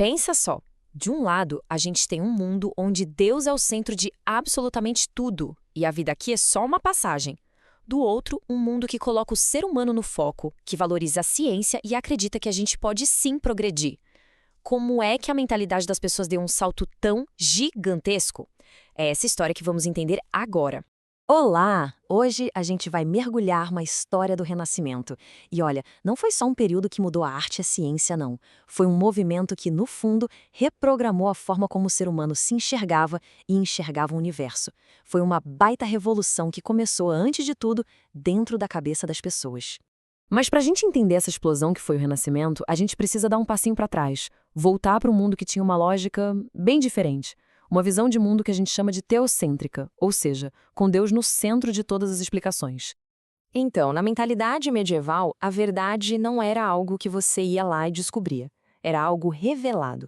Pensa só. De um lado, a gente tem um mundo onde Deus é o centro de absolutamente tudo, e a vida aqui é só uma passagem. Do outro, um mundo que coloca o ser humano no foco, que valoriza a ciência e acredita que a gente pode sim progredir. Como é que a mentalidade das pessoas deu um salto tão gigantesco? É essa história que vamos entender agora. Olá! Hoje a gente vai mergulhar na história do Renascimento. E olha, não foi só um período que mudou a arte e a ciência, não. Foi um movimento que, no fundo, reprogramou a forma como o ser humano se enxergava e enxergava o universo. Foi uma baita revolução que começou, antes de tudo, dentro da cabeça das pessoas. Mas para a gente entender essa explosão que foi o Renascimento, a gente precisa dar um passinho para trás, voltar para um mundo que tinha uma lógica bem diferente. Uma visão de mundo que a gente chama de teocêntrica, ou seja, com Deus no centro de todas as explicações. Então, na mentalidade medieval, a verdade não era algo que você ia lá e descobria. Era algo revelado.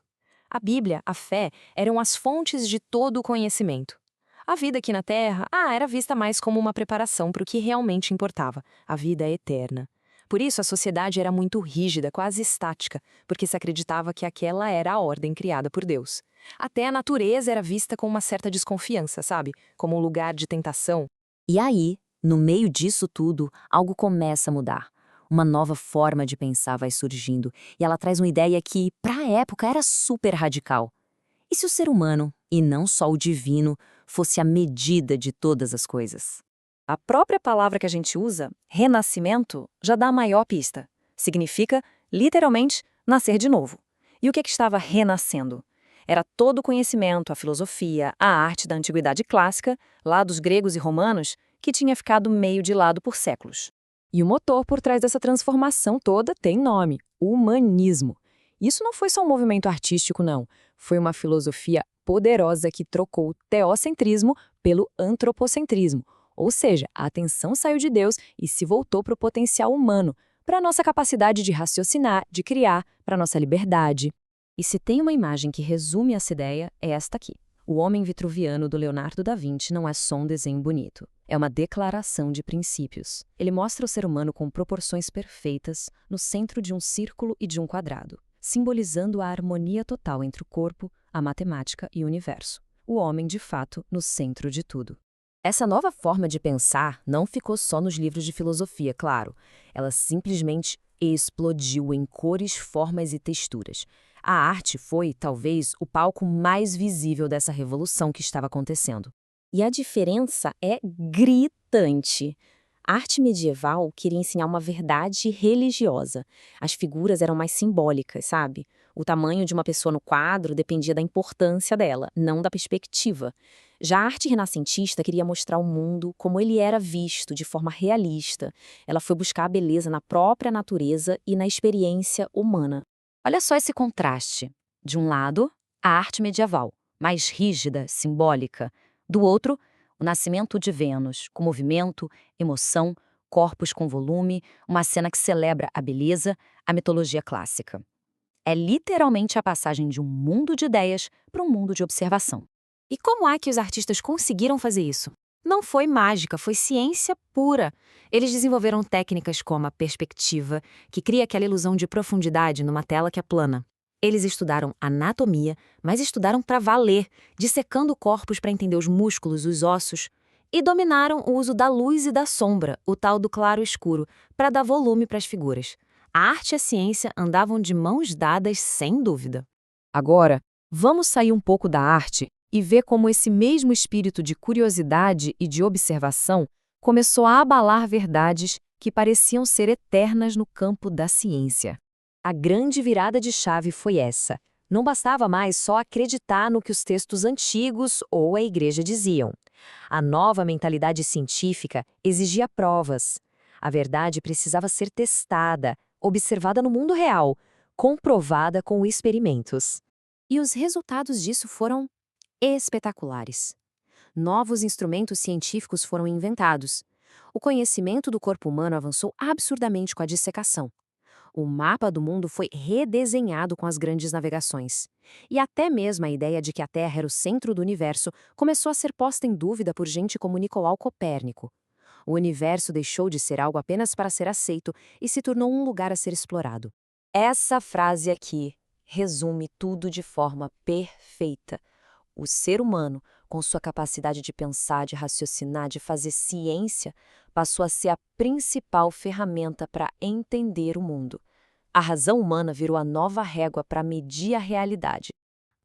A Bíblia, a fé, eram as fontes de todo o conhecimento. A vida aqui na Terra, era vista mais como uma preparação para o que realmente importava, a vida eterna. Por isso, a sociedade era muito rígida, quase estática, porque se acreditava que aquela era a ordem criada por Deus. Até a natureza era vista com uma certa desconfiança, sabe? Como um lugar de tentação. E aí, no meio disso tudo, algo começa a mudar. Uma nova forma de pensar vai surgindo, e ela traz uma ideia que, para a época, era super radical. E se o ser humano, e não só o divino, fosse a medida de todas as coisas? A própria palavra que a gente usa, renascimento, já dá a maior pista. Significa, literalmente, nascer de novo. E o que estava renascendo? Era todo o conhecimento, a filosofia, a arte da antiguidade clássica, lá dos gregos e romanos, que tinha ficado meio de lado por séculos. E o motor por trás dessa transformação toda tem nome: humanismo. Isso não foi só um movimento artístico, não. Foi uma filosofia poderosa que trocou o teocentrismo pelo antropocentrismo. Ou seja, a atenção saiu de Deus e se voltou para o potencial humano, para a nossa capacidade de raciocinar, de criar, para a nossa liberdade. E se tem uma imagem que resume essa ideia, é esta aqui. O Homem Vitruviano do Leonardo da Vinci não é só um desenho bonito. É uma declaração de princípios. Ele mostra o ser humano com proporções perfeitas, no centro de um círculo e de um quadrado, simbolizando a harmonia total entre o corpo, a matemática e o universo. O homem, de fato, no centro de tudo. Essa nova forma de pensar não ficou só nos livros de filosofia, claro. Ela simplesmente explodiu em cores, formas e texturas. A arte foi, talvez, o palco mais visível dessa revolução que estava acontecendo. E a diferença é gritante. A arte medieval queria ensinar uma verdade religiosa. As figuras eram mais simbólicas, sabe? O tamanho de uma pessoa no quadro dependia da importância dela, não da perspectiva. Já a arte renascentista queria mostrar o mundo como ele era visto, de forma realista. Ela foi buscar a beleza na própria natureza e na experiência humana. Olha só esse contraste. De um lado, a arte medieval, mais rígida, simbólica. Do outro, o nascimento de Vênus, com movimento, emoção, corpos com volume, uma cena que celebra a beleza, a mitologia clássica. É literalmente a passagem de um mundo de ideias para um mundo de observação. E como é que os artistas conseguiram fazer isso? Não foi mágica, foi ciência pura. Eles desenvolveram técnicas como a perspectiva, que cria aquela ilusão de profundidade numa tela que é plana. Eles estudaram anatomia, mas estudaram para valer, dissecando corpos para entender os músculos, os ossos, e dominaram o uso da luz e da sombra, o tal do claro-escuro, para dar volume para as figuras. A arte e a ciência andavam de mãos dadas sem dúvida. Agora, vamos sair um pouco da arte e ver como esse mesmo espírito de curiosidade e de observação começou a abalar verdades que pareciam ser eternas no campo da ciência. A grande virada de chave foi essa. Não bastava mais só acreditar no que os textos antigos ou a igreja diziam. A nova mentalidade científica exigia provas. A verdade precisava ser testada, observada no mundo real, comprovada com experimentos. E os resultados disso foram espetaculares. Novos instrumentos científicos foram inventados. O conhecimento do corpo humano avançou absurdamente com a dissecação. O mapa do mundo foi redesenhado com as grandes navegações. E até mesmo a ideia de que a Terra era o centro do universo começou a ser posta em dúvida por gente como Nicolau Copérnico. O universo deixou de ser algo apenas para ser aceito e se tornou um lugar a ser explorado. Essa frase aqui, resume tudo de forma perfeita. O ser humano, com sua capacidade de pensar, de raciocinar, de fazer ciência, passou a ser a principal ferramenta para entender o mundo. A razão humana virou a nova régua para medir a realidade.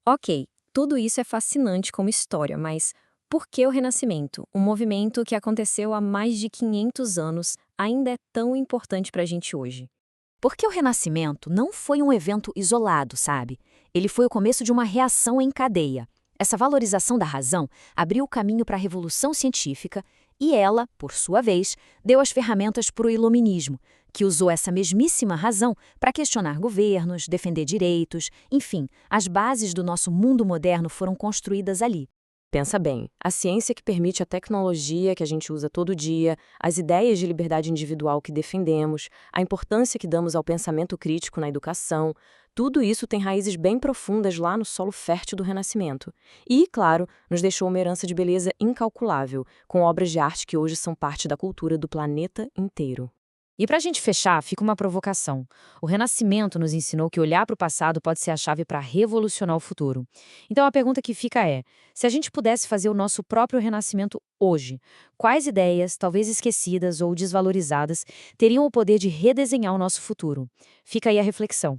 Ok, tudo isso é fascinante como história, mas por que o Renascimento, um movimento que aconteceu há mais de 500 anos, ainda é tão importante para a gente hoje? Porque o Renascimento não foi um evento isolado, sabe? Ele foi o começo de uma reação em cadeia. Essa valorização da razão abriu o caminho para a revolução científica e ela, por sua vez, deu as ferramentas para o iluminismo, que usou essa mesmíssima razão para questionar governos, defender direitos, enfim, as bases do nosso mundo moderno foram construídas ali. Pensa bem, a ciência que permite a tecnologia que a gente usa todo dia, as ideias de liberdade individual que defendemos, a importância que damos ao pensamento crítico na educação, tudo isso tem raízes bem profundas lá no solo fértil do Renascimento. E, claro, nos deixou uma herança de beleza incalculável, com obras de arte que hoje são parte da cultura do planeta inteiro. E para a gente fechar, fica uma provocação. O Renascimento nos ensinou que olhar para o passado pode ser a chave para revolucionar o futuro. Então a pergunta que fica é: se a gente pudesse fazer o nosso próprio renascimento hoje, quais ideias, talvez esquecidas ou desvalorizadas, teriam o poder de redesenhar o nosso futuro? Fica aí a reflexão.